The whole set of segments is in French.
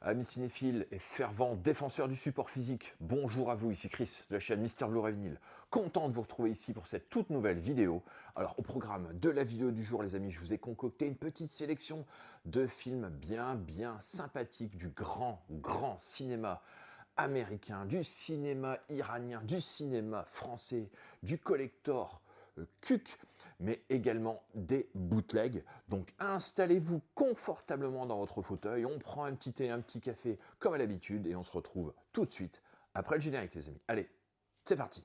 Amis cinéphiles et fervents défenseurs du support physique, bonjour à vous, ici Chris de la chaîne Mister Blu-ray Vinyl. Content de vous retrouver ici pour cette toute nouvelle vidéo. Alors au programme de la vidéo du jour les amis, je vous ai concocté une petite sélection de films bien sympathiques du grand cinéma américain, du cinéma iranien, du cinéma français, du collector cuc, mais également des bootlegs. Donc installez-vous confortablement dans votre fauteuil, on prend un petit thé, un petit café comme à l'habitude et on se retrouve tout de suite après le générique les amis. Allez, c'est parti.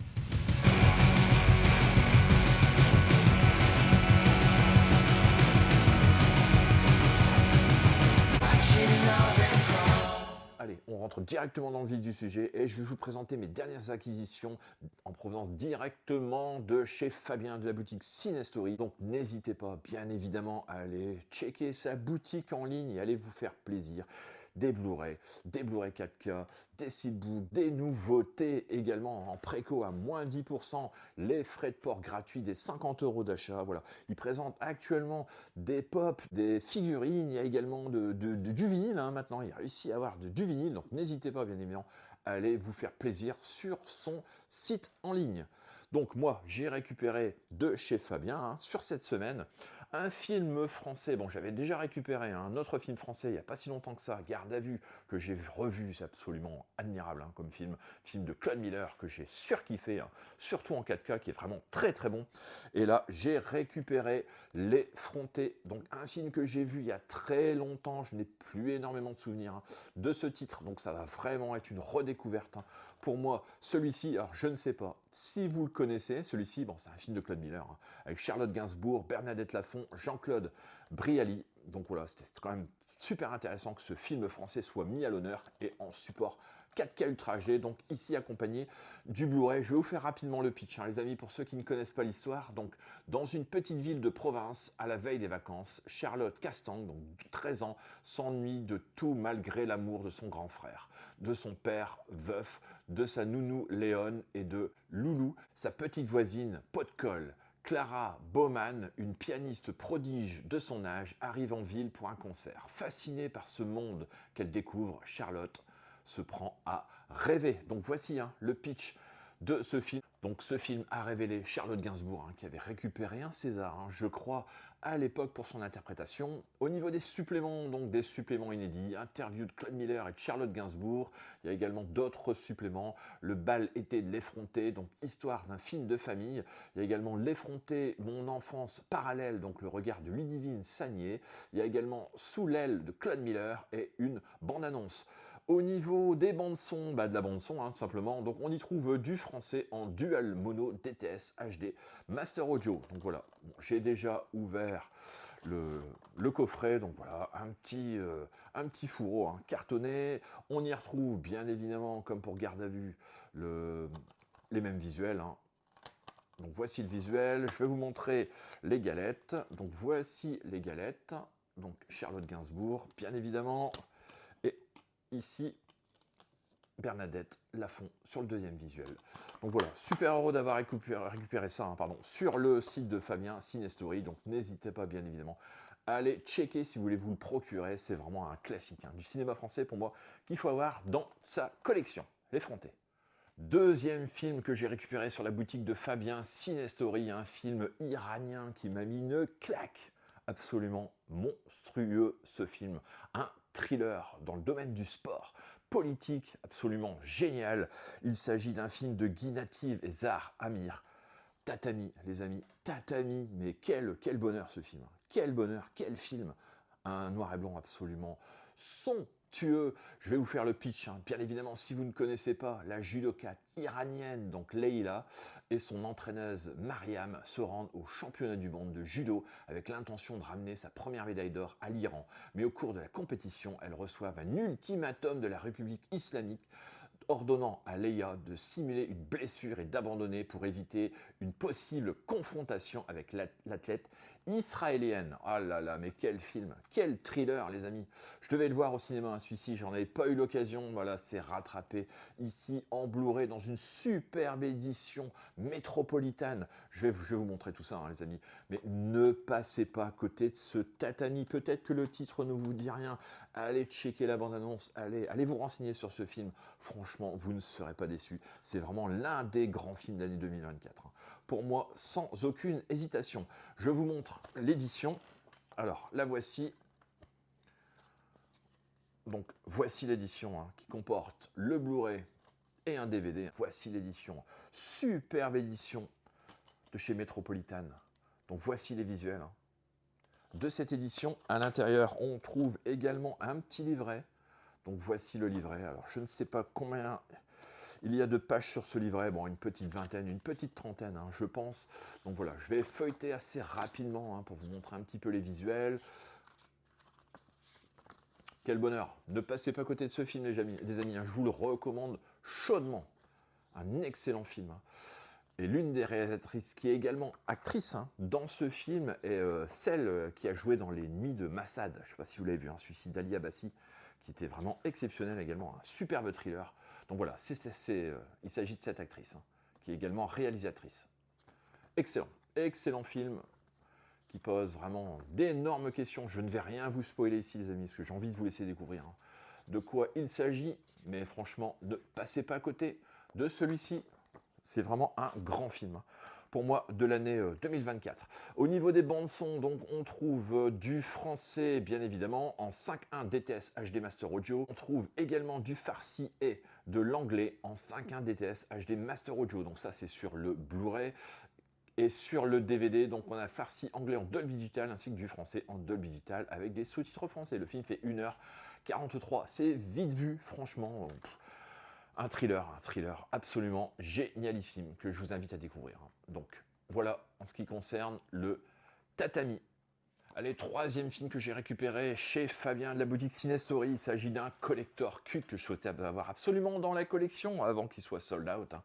Allez, on rentre directement dans le vif du sujet et je vais vous présenter mes dernières acquisitions en provenance directement de chez Fabien de la boutique Cinestory. Donc n'hésitez pas bien évidemment à aller checker sa boutique en ligne et aller vous faire plaisir. Des Blu-ray 4K, des steelbooks, des nouveautés également en préco à moins 10%, les frais de port gratuits des 50 € d'achat. Voilà, il présente actuellement des pop, des figurines, il y a également du vinyle maintenant, il a réussi à avoir du vinyle, donc n'hésitez pas bien évidemment à aller vous faire plaisir sur son site en ligne. Donc moi, j'ai récupéré de chez Fabien, sur cette semaine, un film français. Bon, j'avais déjà récupéré un autre film français il n'y a pas si longtemps que ça, Garde à vue, que j'ai revu, c'est absolument admirable comme film de Claude Miller que j'ai surkiffé, surtout en 4K, qui est vraiment très bon. Et là, j'ai récupéré L'Effronté, donc un film que j'ai vu il y a très longtemps, je n'ai plus énormément de souvenirs de ce titre, donc ça va vraiment être une redécouverte pour moi. Celui-ci, alors je ne sais pas si vous le connaissez, celui-ci, bon, c'est un film de Claude Miller, avec Charlotte Gainsbourg, Bernadette Lafont, Jean-Claude Brialy. Donc voilà, c'était quand même super intéressant que ce film français soit mis à l'honneur et en support 4K Ultra HD, donc ici accompagné du Blu-ray. Je vais vous faire rapidement le pitch, les amis, pour ceux qui ne connaissent pas l'histoire. Donc, dans une petite ville de province, à la veille des vacances, Charlotte Castang, donc 13 ans, s'ennuie de tout malgré l'amour de son grand frère, de son père veuf, de sa nounou Léon et de Loulou, sa petite voisine pot de colle. Clara Baumann, une pianiste prodige de son âge, arrive en ville pour un concert. Fascinée par ce monde qu'elle découvre, Charlotte se prend à rêver. Donc voici le pitch de ce film. Donc ce film a révélé Charlotte Gainsbourg, qui avait récupéré un César, je crois, à l'époque pour son interprétation. Au niveau des suppléments, donc des suppléments inédits, interview de Claude Miller et de Charlotte Gainsbourg, il y a également d'autres suppléments, le bal été de L'Effronté, donc histoire d'un film de famille. Il y a également L'Effronté, mon enfance parallèle, donc le regard de Ludivine Sagné. Il y a également Sous l'aile de Claude Miller et une bande-annonce. Au niveau des bandes-son, de la bande-son, tout simplement, donc on y trouve du français en dual mono DTS HD Master Audio. Donc voilà, bon, j'ai déjà ouvert le coffret, donc voilà, un petit fourreau cartonné. On y retrouve bien évidemment, comme pour Garde à vue, les mêmes visuels. Donc voici le visuel, je vais vous montrer les galettes. Donc voici les galettes, donc Charlotte Gainsbourg, bien évidemment. Et ici, Bernadette Lafont sur le deuxième visuel. Donc voilà, super heureux d'avoir récupéré ça sur le site de Fabien Cinestory. Donc n'hésitez pas bien évidemment à aller checker si vous voulez vous le procurer. C'est vraiment un classique du cinéma français pour moi qu'il faut avoir dans sa collection. L'Effronté. Deuxième film que j'ai récupéré sur la boutique de Fabien Cinestory, un film iranien qui m'a mis une claque absolument monstrueux, ce film. Un thriller dans le domaine du sport, politique absolument génial. Il s'agit d'un film de Guy Native et Zahar Amir. Tatami, les amis, Tatami, mais quel bonheur ce film. Quel bonheur, quel film. Un noir et blanc absolument somptueux. Je vais vous faire le pitch. Bien évidemment, si vous ne connaissez pas, la judokate iranienne, donc Leila, et son entraîneuse Mariam se rendent au championnat du monde de judo avec l'intention de ramener sa première médaille d'or à l'Iran. Mais au cours de la compétition, elles reçoivent un ultimatum de la République islamique ordonnant à Leila de simuler une blessure et d'abandonner pour éviter une possible confrontation avec l'athlète israélienne. Ah là là, mais quel film, quel thriller, les amis. Je devais le voir au cinéma, hein, celui-ci, j'en avais pas eu l'occasion. Voilà, c'est rattrapé ici en Blu-ray dans une superbe édition métropolitaine. Je vais vous montrer tout ça, hein, les amis. Mais ne passez pas à côté de ce tatami. Peut-être que le titre ne vous dit rien. Allez checker la bande-annonce, allez vous renseigner sur ce film. Franchement, vous ne serez pas déçus. C'est vraiment l'un des grands films de l'année 2024. Pour moi, sans aucune hésitation. Je vous montre l'édition. Alors, la voici. Donc, voici l'édition hein, qui comporte le Blu-ray et un DVD. Voici l'édition. Superbe édition de chez Metropolitan. Donc, voici les visuels hein, de cette édition. À l'intérieur, on trouve également un petit livret. Donc, voici le livret. Alors, je ne sais pas combien il y a de pages sur ce livret. Bon, une petite vingtaine, une petite trentaine, hein, je pense. Donc, voilà, je vais feuilleter assez rapidement hein, pour vous montrer un petit peu les visuels. Quel bonheur. Ne passez pas à côté de ce film, les amis. Hein, je vous le recommande chaudement. Un excellent film. Hein. Et l'une des réalisatrices qui est également actrice hein, dans ce film est celle qui a joué dans Les Nuits de Massad. Je ne sais pas si vous l'avez vu, un suicide d'Ali Abbasi, qui était vraiment exceptionnel également, un superbe thriller. Donc voilà, il s'agit de cette actrice, hein, qui est également réalisatrice. Excellent, excellent film, qui pose vraiment d'énormes questions. Je ne vais rien vous spoiler ici, les amis, parce que j'ai envie de vous laisser découvrir hein, de quoi il s'agit. Mais franchement, ne passez pas à côté de celui-ci. C'est vraiment un grand film, pour moi, de l'année 2024. Au niveau des bandes son, donc, on trouve du français, bien évidemment, en 5.1 DTS HD Master Audio. On trouve également du farsi et de l'anglais en 5.1 DTS HD Master Audio. Donc ça, c'est sur le Blu-ray. Et sur le DVD, donc on a farsi anglais en Dolby Digital ainsi que du français en Dolby Digital avec des sous-titres français. Le film fait 1h43. C'est vite vu, franchement. Un thriller absolument génialissime que je vous invite à découvrir. Donc voilà en ce qui concerne le Tatami. Allez, troisième film que j'ai récupéré chez Fabien de la boutique Cinestory. Il s'agit d'un collector cul que je souhaitais avoir absolument dans la collection avant qu'il soit sold out. Hein.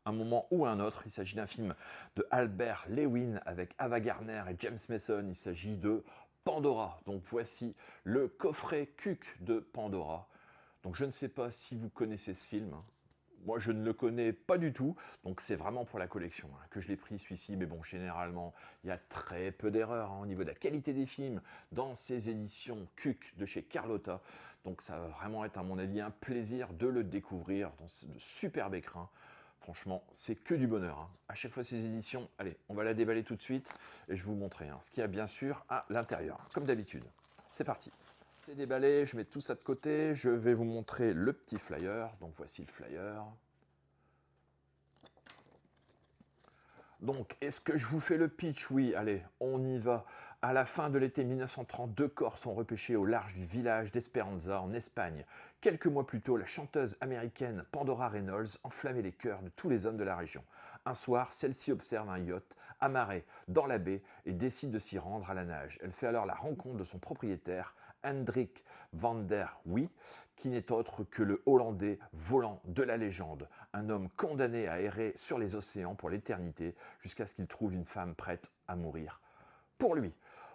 Un moment ou un autre. Il s'agit d'un film de Albert Lewin avec Ava Gardner et James Mason. Il s'agit de Pandora. Donc voici le coffret cuc de Pandora. Donc je ne sais pas si vous connaissez ce film. Moi, je ne le connais pas du tout, donc c'est vraiment pour la collection hein, que je l'ai pris celui-ci. Mais bon, généralement, il y a très peu d'erreurs hein, au niveau de la qualité des films dans ces éditions CUC de chez Carlotta. Donc ça va vraiment être, à mon avis, un plaisir de le découvrir dans ce superbe écrin. Franchement, c'est que du bonheur. Hein. À chaque fois, ces éditions, allez, on va la déballer tout de suite et je vais vous montrer hein, ce qu'il y a bien sûr à l'intérieur, comme d'habitude. C'est parti. C'est déballé, je mets tout ça de côté, je vais vous montrer le petit flyer. Donc voici le flyer. Donc, est-ce que je vous fais le pitch? Oui, allez, on y va. À la fin de l'été 1930, deux corps sont repêchés au large du village d'Esperanza, en Espagne. Quelques mois plus tôt, la chanteuse américaine Pandora Reynolds enflammait les cœurs de tous les hommes de la région. Un soir, celle-ci observe un yacht amarré dans la baie et décide de s'y rendre à la nage. Elle fait alors la rencontre de son propriétaire, Hendrik van der Wee, qui n'est autre que le Hollandais volant de la légende. Un homme condamné à errer sur les océans pour l'éternité, jusqu'à ce qu'il trouve une femme prête à mourir pour lui.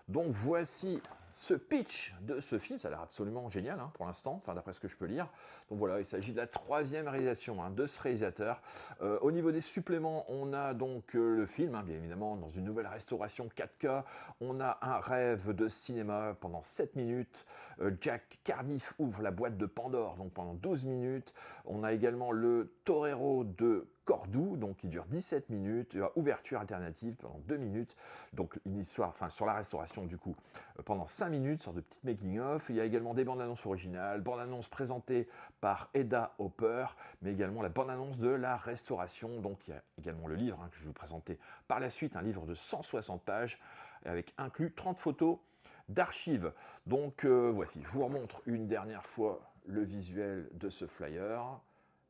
Donc voici ce pitch de ce film, ça a l'air absolument génial hein, pour l'instant, enfin, d'après ce que je peux lire. Donc voilà, il s'agit de la troisième réalisation hein, de ce réalisateur. Au niveau des suppléments, on a donc le film, hein, bien évidemment, dans une nouvelle restauration 4K. On a un rêve de cinéma pendant 7 minutes. Jack Cardiff ouvre la boîte de Pandore, donc pendant 12 minutes. On a également le Torero de Cordoue, donc qui dure 17 minutes, ouverture alternative pendant 2 minutes, donc une histoire, enfin sur la restauration du coup, pendant 5 minutes, sorte de petite making-of. Il y a également des bandes annonces originales, bandes annonces présentées par Eda Hopper, mais également la bande annonce de la restauration. Donc il y a également le livre hein, que je vais vous présenter par la suite, un livre de 160 pages, avec inclus 30 photos d'archives. Donc voici, je vous remontre une dernière fois le visuel de ce flyer.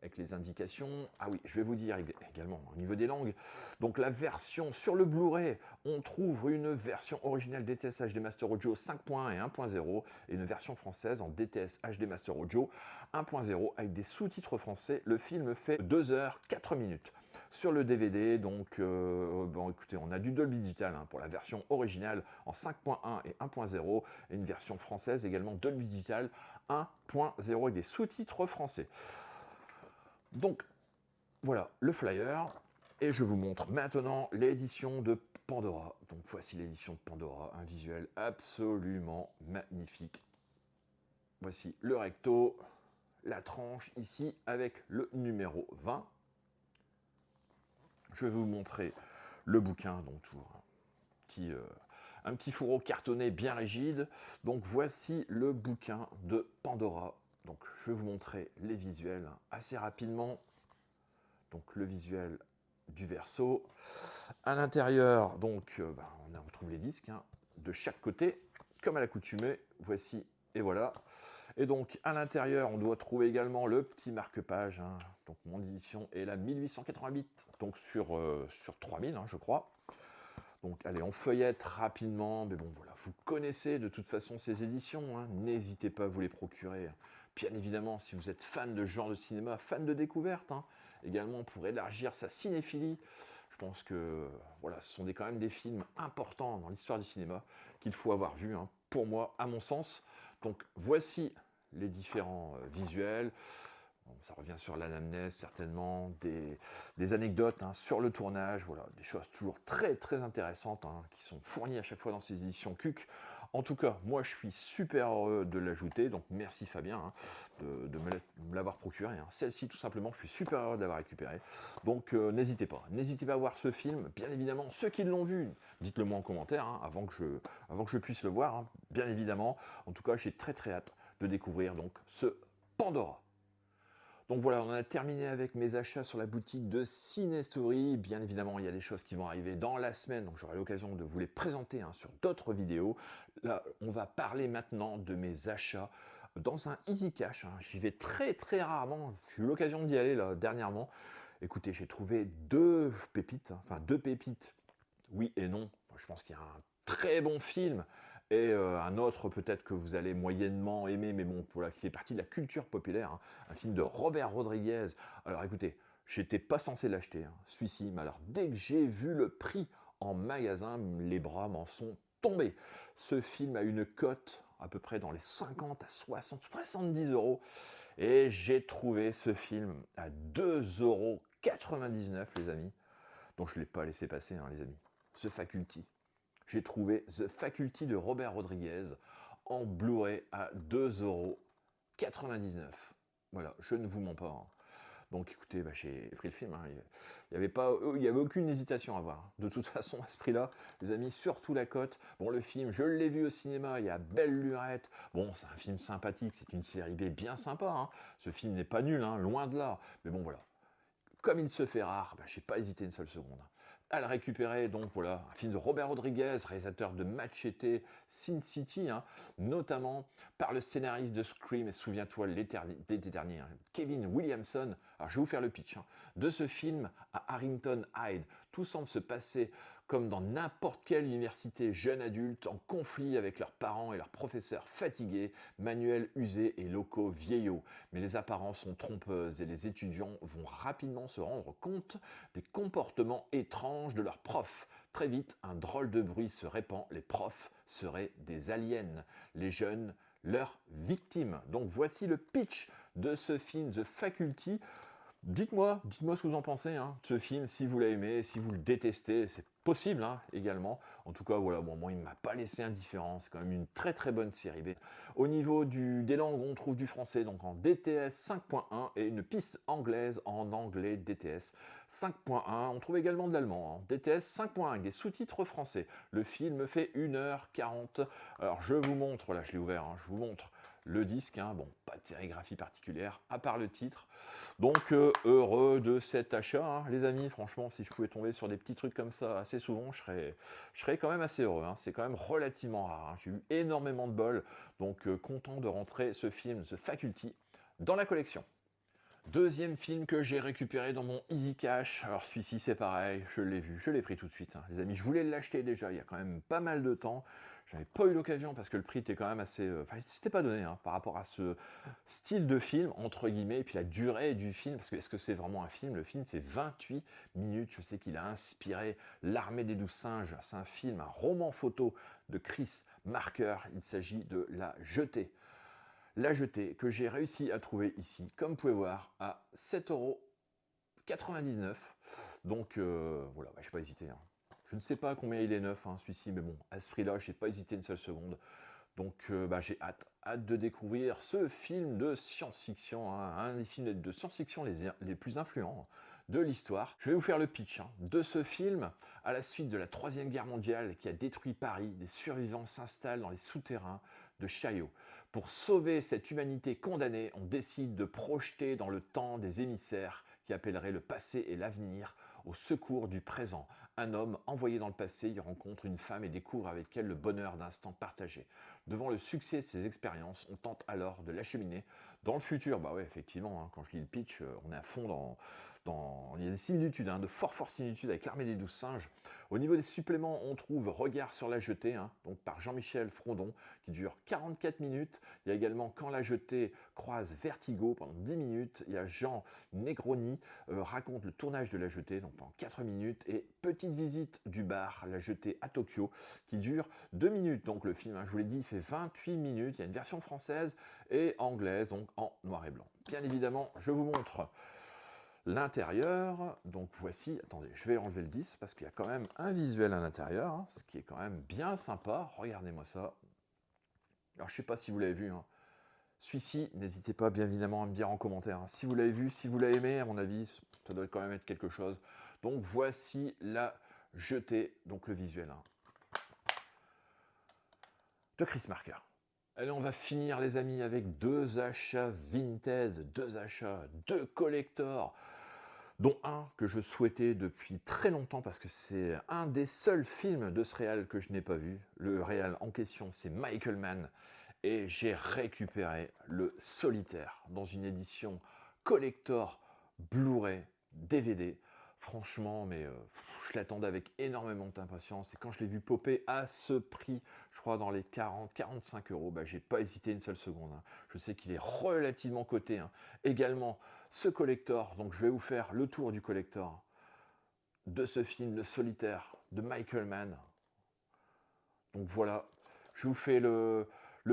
avec les indications. Ah oui, je vais vous dire également au niveau des langues. Donc la version sur le Blu-ray, on trouve une version originale DTS HD Master Audio 5.1 et 1.0 et une version française en DTS HD Master Audio 1.0 avec des sous-titres français. Le film fait 2 heures 4 minutes. Sur le DVD, donc, bon, écoutez, on a du Dolby Digital hein, pour la version originale en 5.1 et 1.0 et une version française également Dolby Digital 1.0 avec des sous-titres français. Donc, voilà le flyer. Et je vous montre maintenant l'édition de Pandora. Donc, voici l'édition de Pandora, un visuel absolument magnifique. Voici le recto, la tranche ici avec le numéro 20. Je vais vous montrer le bouquin, donc toujours un petit fourreau cartonné bien rigide. Donc, voici le bouquin de Pandora. Donc, je vais vous montrer les visuels assez rapidement. Donc, le visuel du verso. À l'intérieur, donc, on retrouve les disques hein, de chaque côté, comme à l'accoutumée. Voici et voilà. Et donc, à l'intérieur, on doit trouver également le petit marque-page. Hein. Donc, mon édition est la 1888, donc sur 3000, hein, je crois. Donc, allez, on feuillette rapidement. Mais bon, voilà, vous connaissez de toute façon ces éditions. Hein. N'hésitez pas à vous les procurer. Bien évidemment, si vous êtes fan de ce genre de cinéma, fan de découverte, hein, également pour élargir sa cinéphilie, je pense que voilà, ce sont quand même des films importants dans l'histoire du cinéma qu'il faut avoir vu, hein, pour moi, à mon sens. Donc voici les différents visuels. Bon, ça revient sur l'anamnèse, certainement, des anecdotes hein, sur le tournage, voilà, des choses toujours très très intéressantes hein, qui sont fournies à chaque fois dans ces éditions CUC. En tout cas, moi je suis super heureux de l'ajouter, donc merci Fabien hein, de me l'avoir procuré. Hein. Celle-ci, tout simplement, je suis super heureux de l'avoir récupérée. Donc n'hésitez pas à voir ce film. Bien évidemment, ceux qui l'ont vu, dites-le moi en commentaire hein, avant que je puisse le voir, hein, bien évidemment. En tout cas, j'ai très très hâte de découvrir donc ce Pandora. Donc voilà, on a terminé avec mes achats sur la boutique de Cinestory. Bien évidemment, il y a des choses qui vont arriver dans la semaine, donc j'aurai l'occasion de vous les présenter hein, sur d'autres vidéos. Là, on va parler maintenant de mes achats dans un Easy Cash. Hein. J'y vais très très rarement, j'ai eu l'occasion d'y aller là, dernièrement. Écoutez, j'ai trouvé deux pépites, hein, enfin deux pépites, oui et non. Je pense qu'il y a un très bon film et un autre peut-être que vous allez moyennement aimer, mais bon, voilà, qui fait partie de la culture populaire, hein, un film de Robert Rodriguez. Alors écoutez, j'étais pas censé l'acheter, hein, celui-ci, mais alors dès que j'ai vu le prix en magasin, les bras m'en sont tombés. Ce film a une cote à peu près dans les 50 à 60, 70 euros, et j'ai trouvé ce film à 2,99 € les amis, donc je ne l'ai pas laissé passer, hein, les amis. The Faculty. J'ai trouvé The Faculty de Robert Rodriguez en Blu-ray à 2,99 €. Voilà, je ne vous mens pas. Hein. Donc écoutez, j'ai pris le film. Hein. Il n'y avait aucune hésitation à voir. De toute façon, à ce prix-là, les amis, surtout la cote. Bon, le film, je l'ai vu au cinéma, il y a belle lurette. Bon, c'est un film sympathique, c'est une série B bien sympa. Hein. Ce film n'est pas nul, hein, loin de là. Mais bon, voilà. Comme il se fait rare, je n'ai pas hésité une seule seconde à le récupérer. Donc voilà, un film de Robert Rodriguez, réalisateur de Machete, Sin City, hein, notamment par le scénariste de Scream, et souviens-toi l'été dernier, hein, Kevin Williamson. Alors je vais vous faire le pitch hein, de ce film à Harrington Hyde. Tout semble se passer comme dans n'importe quelle université jeune adulte, en conflit avec leurs parents et leurs professeurs fatigués, manuels usés et locaux vieillots. Mais les apparences sont trompeuses et les étudiants vont rapidement se rendre compte des comportements étranges de leurs profs. Très vite, un drôle de bruit se répand, les profs seraient des aliens, les jeunes leurs victimes. Donc voici le pitch de ce film The Faculty. Dites-moi ce que vous en pensez, hein, de ce film, si vous l'avez aimé, si vous le détestez, c'est possible hein, également. En tout cas, voilà, bon, moi il ne m'a pas laissé indifférent, c'est quand même une très très bonne série B. Au niveau des langues, on trouve du français donc en DTS 5.1 et une piste anglaise en anglais DTS 5.1. On trouve également de l'allemand, hein, DTS 5.1 avec des sous-titres français. Le film fait 1h40. Alors je vous montre, là je l'ai ouvert, hein, je vous montre le disque, hein, bon, pas de sérigraphie particulière, à part le titre. Donc, heureux de cet achat, hein, les amis. Franchement, si je pouvais tomber sur des petits trucs comme ça assez souvent, je serais quand même assez heureux. Hein. C'est quand même relativement rare. Hein. J'ai eu énormément de bol, donc content de rentrer ce film, The Faculty, dans la collection. Deuxième film que j'ai récupéré dans mon Easy Cash. Alors celui-ci c'est pareil, je l'ai vu, je l'ai pris tout de suite. Hein. Les amis, je voulais l'acheter déjà il y a quand même pas mal de temps. J'avais pas eu l'occasion parce que le prix était quand même assez... Enfin, c'était pas donné hein, par rapport à ce style de film, entre guillemets, et puis la durée du film. Parce que est-ce que c'est vraiment un film? Le film fait 28 minutes. Je sais qu'il a inspiré L'Armée des 12 singes. C'est un film, un roman photo de Chris Marker. Il s'agit de La Jetée. La Jetée que j'ai réussi à trouver ici, comme vous pouvez voir, à 7,99 €. Donc voilà, je n'ai pas hésité. Hein. Je ne sais pas combien il est neuf, hein, celui-ci, mais bon, à ce prix-là, je n'ai pas hésité une seule seconde. Donc j'ai hâte de découvrir ce film de science-fiction, hein, un des films de science-fiction les plus influents de l'histoire. Je vais vous faire le pitch hein, de ce film. À la suite de la Troisième Guerre mondiale qui a détruit Paris, des survivants s'installent dans les souterrains de Chaillot. Pour sauver cette humanité condamnée, on décide de projeter dans le temps des émissaires qui appelleraient le passé et l'avenir au secours du présent. Un homme envoyé dans le passé y rencontre une femme et découvre avec elle le bonheur d'instants partagés. Devant le succès de ces expériences, on tente alors de l'acheminer dans le futur. Bah ouais, effectivement, hein, quand je lis le pitch, on est à fond dans... Il y a des similitudes, hein, de fortes similitudes avec l'Armée des 12 singes. Au niveau des suppléments, on trouve Regard sur la jetée, hein, donc par Jean-Michel Frodon, qui dure 44 minutes. Il y a également Quand la jetée croise Vertigo pendant 10 minutes. Il y a Jean Negroni, raconte le tournage de la jetée, donc pendant 4 minutes. Et Petite visite du bar, la jetée à Tokyo, qui dure 2 minutes. Donc le film, hein, je vous l'ai dit, fait 28 minutes. Il y a une version française et anglaise, donc en noir et blanc. Bien évidemment, je vous montre l'intérieur. Donc voici, attendez, je vais enlever le disque parce qu'il y a quand même un visuel à l'intérieur, hein, ce qui est quand même bien sympa. Regardez-moi ça. Alors je sais pas si vous l'avez vu, hein. Celui-ci, n'hésitez pas bien évidemment à me dire en commentaire hein, si vous l'avez vu, si vous l'avez aimé. À mon avis, ça doit quand même être quelque chose. Donc voici La Jetée, donc le visuel hein, de Chris Marker. Allez, on va finir les amis avec deux achats vintage, deux achats de collector, dont un que je souhaitais depuis très longtemps parce que c'est un des seuls films de ce réal que je n'ai pas vu. Le réal en question, c'est Michael Mann. Et j'ai récupéré le Solitaire dans une édition collector Blu-ray DVD. Franchement, mais je l'attendais avec énormément d'impatience. Et quand je l'ai vu popper à ce prix, je crois dans les 40-45 €, bah, j'ai pas hésité une seule seconde. Hein. Je sais qu'il est relativement coté. Hein. Également, ce collector, donc je vais vous faire le tour du collector de ce film, Le Solitaire, de Michael Mann. Donc voilà, je vous fais le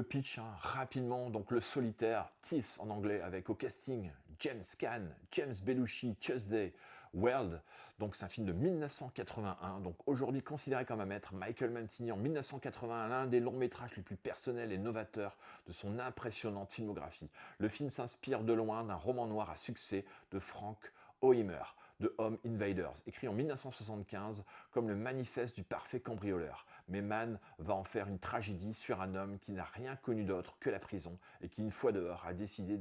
pitch hein, rapidement. Donc Le Solitaire, Thieves en anglais, avec au casting James Caan, James Belushi, Tuesday Weld. Donc c'est un film de 1981, donc aujourd'hui considéré comme un maître. Michael Mann signe en 1981 l'un des longs métrages les plus personnels et novateurs de son impressionnante filmographie. Le film s'inspire de loin d'un roman noir à succès de Frank Oimer, de Home Invaders, écrit en 1975 comme le manifeste du parfait cambrioleur. Mais Mann va en faire une tragédie sur un homme qui n'a rien connu d'autre que la prison et qui, une fois dehors, a décidé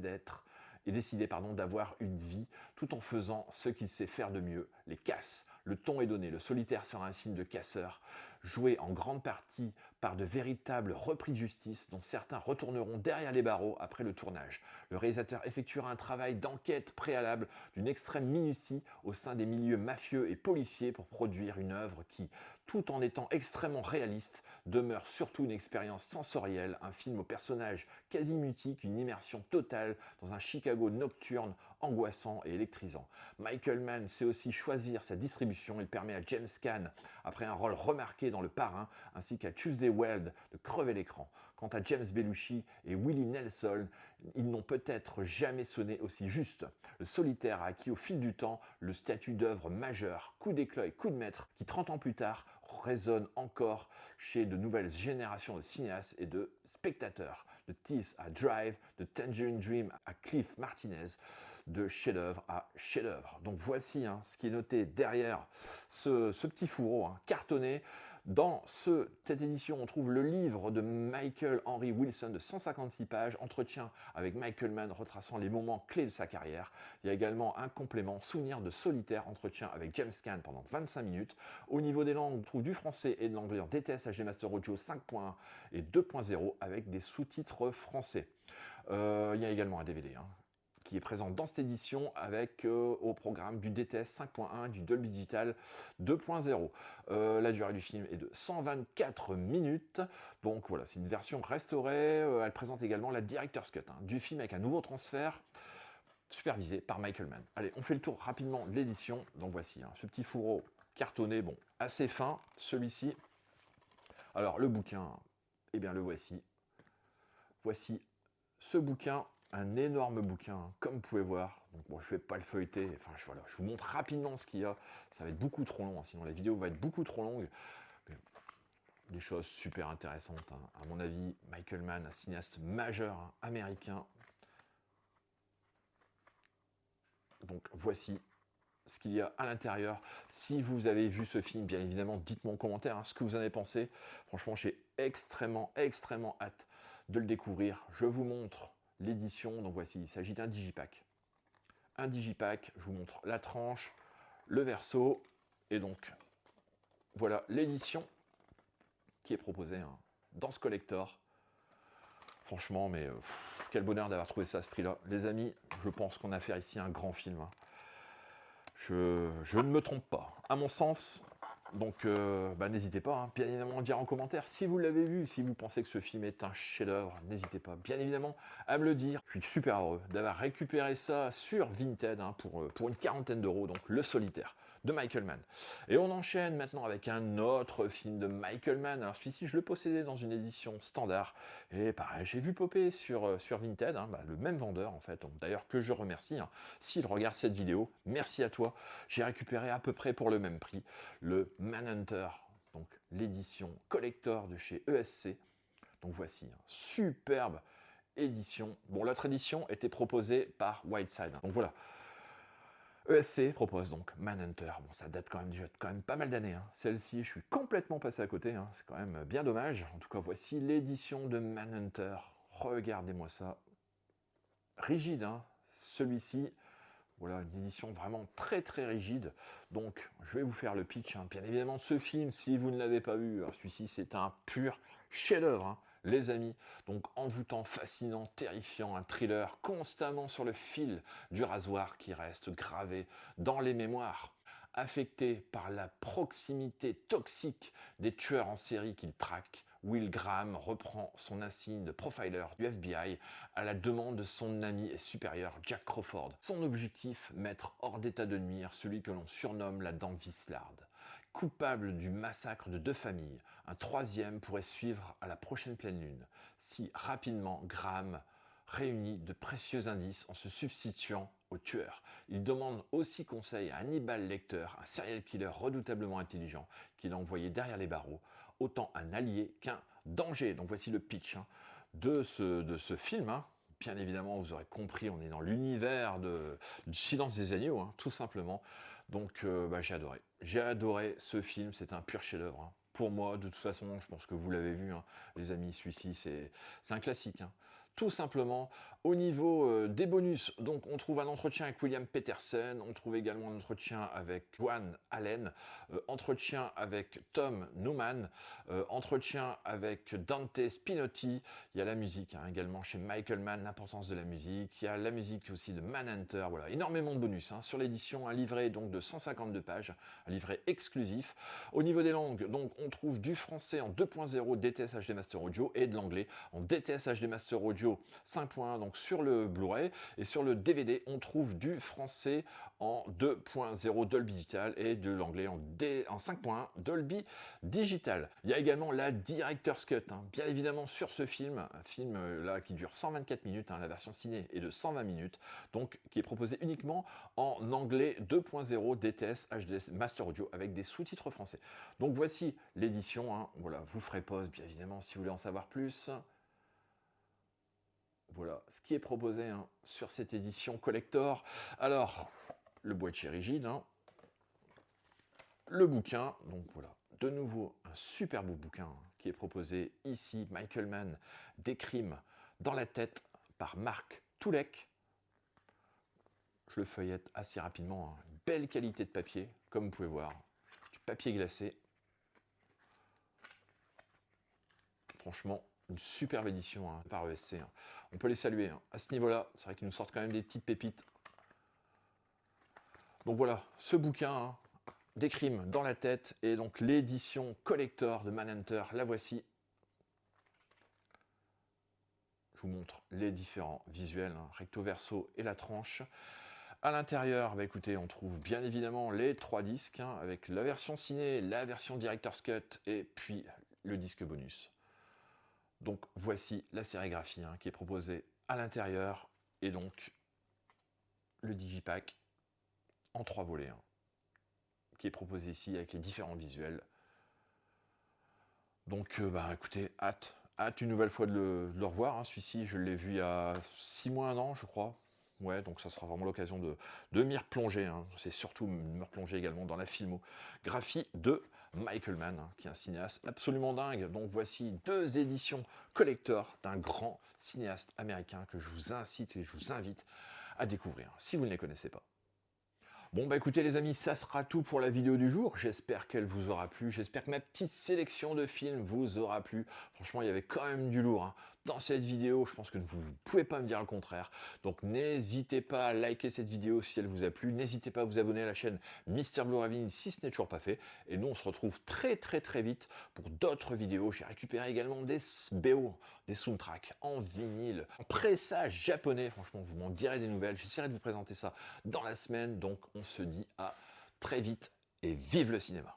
d'avoir une vie tout en faisant ce qu'il sait faire de mieux, les casses. Le ton est donné, Le Solitaire sera un film de casseurs, joué en grande partie par de véritables repris de justice dont certains retourneront derrière les barreaux après le tournage. Le réalisateur effectuera un travail d'enquête préalable d'une extrême minutie au sein des milieux mafieux et policiers pour produire une œuvre qui, tout en étant extrêmement réaliste, demeure surtout une expérience sensorielle, un film aux personnages quasi mutiques, une immersion totale dans un Chicago nocturne, angoissant et électrisant. Michael Mann sait aussi choisir sa distribution. Il permet à James Caan, après un rôle remarqué dans Le Parrain, ainsi qu'à Tuesday Weld, de crever l'écran. Quant à James Belushi et Willie Nelson, ils n'ont peut-être jamais sonné aussi juste. Le Solitaire a acquis au fil du temps le statut d'œuvre majeure, coup d'éclat et coup de maître, qui 30 ans plus tard résonne encore chez de nouvelles générations de cinéastes et de spectateurs. De Teeth à Drive, de Tangerine Dream à Cliff Martinez, de chef-d'œuvre à chef-d'œuvre. Donc voici hein, ce qui est noté derrière ce petit fourreau hein, cartonné. Dans cette édition, on trouve le livre de Michael Henry Wilson de 156 pages, entretien avec Michael Mann retraçant les moments clés de sa carrière. Il y a également un complément, Souvenir de Solitaire, entretien avec James Caan pendant 25 minutes. Au niveau des langues, on trouve du français et de l'anglais en DTS HD Master Audio 5.1 et 2.0 avec des sous-titres français. Il y a également un DVD. Hein. qui est présent dans cette édition avec au programme du DTS 5.1, du Dolby Digital 2.0. La durée du film est de 124 minutes, donc voilà, c'est une version restaurée. Elle présente également la Director's Cut du film avec un nouveau transfert supervisé par Michael Mann. Allez, on fait le tour rapidement de l'édition. Donc voici ce petit fourreau cartonné, bon, assez fin, celui-ci. Alors le bouquin, eh bien le voici. Voici ce bouquin, un énorme bouquin, comme vous pouvez voir. Donc bon, je ne vais pas le feuilleter, enfin voilà, je vous montre rapidement ce qu'il y a. Ça va être beaucoup trop long, sinon la vidéo va être beaucoup trop longue. Mais des choses super intéressantes, à mon avis. Michael Mann, un cinéaste majeur américain. Donc voici ce qu'il y a à l'intérieur. Si vous avez vu ce film, bien évidemment, dites-moi en commentaire ce que vous en avez pensé. Franchement, j'ai extrêmement hâte de le découvrir. Je vous montre l'édition. Donc voici, il s'agit d'un digipack. Un digipack, je vous montre la tranche, le verso, et donc voilà l'édition qui est proposée dans ce collector. Franchement, mais quel bonheur d'avoir trouvé ça à ce prix-là. Les amis, je pense qu'on a affaire ici à un grand film. Je ne me trompe pas, à mon sens. Donc, n'hésitez pas, bien évidemment, à dire en commentaire si vous l'avez vu, si vous pensez que ce film est un chef-d'œuvre. N'hésitez pas, bien évidemment, à me le dire. Je suis super heureux d'avoir récupéré ça sur Vinted pour une quarantaine d'euros, donc Le Solitaire de Michael Mann. Et on enchaîne maintenant avec un autre film de Michael Mann. Alors celui-ci, je le possédais dans une édition standard. Et pareil, j'ai vu popper sur Vinted, le même vendeur en fait, d'ailleurs que je remercie. S'il regarde cette vidéo, merci à toi. J'ai récupéré à peu près pour le même prix le Manhunter, donc l'édition collector de chez ESC. Donc voici, superbe édition. Bon, l'autre édition était proposée par Whiteside. Donc voilà. ESC propose donc Manhunter. Bon, ça date quand même pas mal d'années. Celle-ci, je suis complètement passé à côté. C'est quand même bien dommage. En tout cas, voici l'édition de Manhunter. Regardez-moi ça. Rigide, celui-ci. Voilà, une édition vraiment très rigide. Donc, je vais vous faire le pitch. Bien évidemment, ce film, si vous ne l'avez pas vu, celui-ci, c'est un pur chef-d'œuvre. Les amis, donc envoûtant, fascinant, terrifiant, un thriller constamment sur le fil du rasoir qui reste gravé dans les mémoires. Affecté par la proximité toxique des tueurs en série qu'il traque, Will Graham reprend son insigne de profiler du FBI à la demande de son ami et supérieur Jack Crawford. Son objectif, mettre hors d'état de nuire celui que l'on surnomme la dent vislarde. Coupable du massacre de 2 familles, un troisième pourrait suivre à la prochaine pleine lune, si rapidement Graham réunit de précieux indices en se substituant au tueur. Il demande aussi conseil à Hannibal Lecter, un serial killer redoutablement intelligent qu'il a envoyé derrière les barreaux, autant un allié qu'un danger. Donc voici le pitch de ce film. Bien évidemment, vous aurez compris, on est dans l'univers du Silence des agneaux, tout simplement. Donc j'ai adoré. J'ai adoré ce film, c'est un pur chef-d'œuvre. Pour moi, de toute façon, je pense que vous l'avez vu, les amis, celui-ci, c'est un classique. Tout simplement. Au niveau des bonus, donc on trouve un entretien avec William Peterson, on trouve également un entretien avec Joan Allen, entretien avec Tom Newman, entretien avec Dante Spinotti, il y a la musique également chez Michael Mann, l'importance de la musique, il y a la musique aussi de Manhunter, voilà, énormément de bonus sur l'édition, un livret donc de 152 pages, un livret exclusif. Au niveau des langues, donc on trouve du français en 2.0 DTS HD Master Audio et de l'anglais en DTS HD Master Audio 5.1 donc sur le Blu-ray, et sur le DVD on trouve du français en 2.0 Dolby Digital et de l'anglais en 5.1 Dolby Digital. Il y a également la Director's Cut, bien évidemment sur ce film, un film là qui dure 124 minutes, la version ciné est de 120 minutes, donc qui est proposé uniquement en anglais 2.0 DTS HD Master Audio avec des sous-titres français. Donc voici l'édition, voilà, vous ferez pause bien évidemment si vous voulez en savoir plus. Voilà ce qui est proposé sur cette édition collector. Alors, le boîtier rigide, le bouquin, donc voilà, de nouveau un super beau bouquin qui est proposé ici, Michael Mann, Des crimes dans la tête par Marc Toulek. Je le feuillette assez rapidement, belle qualité de papier, comme vous pouvez voir, du papier glacé. Franchement, Une superbe édition hein, par ESC. Hein. On peut les saluer. Hein. À ce niveau-là, c'est vrai qu'ils nous sortent quand même des petites pépites. Donc voilà, ce bouquin, hein, des crimes dans la tête, et donc l'édition collector de Manhunter, la voici. Je vous montre les différents visuels, hein, recto verso et la tranche. À l'intérieur, bah écoutez, on trouve bien évidemment les 3 disques, hein, avec la version ciné, la version Director's Cut, et puis le disque bonus. Donc voici la sérigraphie hein, qui est proposée à l'intérieur, et donc le digipack en 3 volets, hein, qui est proposé ici avec les différents visuels. Donc bah écoutez, hâte une nouvelle fois de le revoir. Hein. Celui-ci, je l'ai vu il y a 6 mois, 1 an, je crois. Ouais, donc ça sera vraiment l'occasion de m'y replonger. Hein. C'est surtout me replonger également dans la filmographie de Michael Mann, hein, qui est un cinéaste absolument dingue. Donc voici 2 éditions collector d'un grand cinéaste américain que je vous incite et je vous invite à découvrir, si vous ne les connaissez pas. Bon bah écoutez les amis, ça sera tout pour la vidéo du jour. J'espère qu'elle vous aura plu. J'espère que ma petite sélection de films vous aura plu. Franchement, il y avait quand même du lourd hein. Dans cette vidéo. Je pense que vous ne pouvez pas me dire le contraire. Donc n'hésitez pas à liker cette vidéo si elle vous a plu. N'hésitez pas à vous abonner à la chaîne Mister Blue Ravine si ce n'est toujours pas fait. Et nous, on se retrouve très vite pour d'autres vidéos. J'ai récupéré également des BO, des soundtracks en vinyle, en pressage japonais. Franchement, vous m'en direz des nouvelles. J'essaierai de vous présenter ça dans la semaine. Donc on se dit à très vite et vive le cinéma.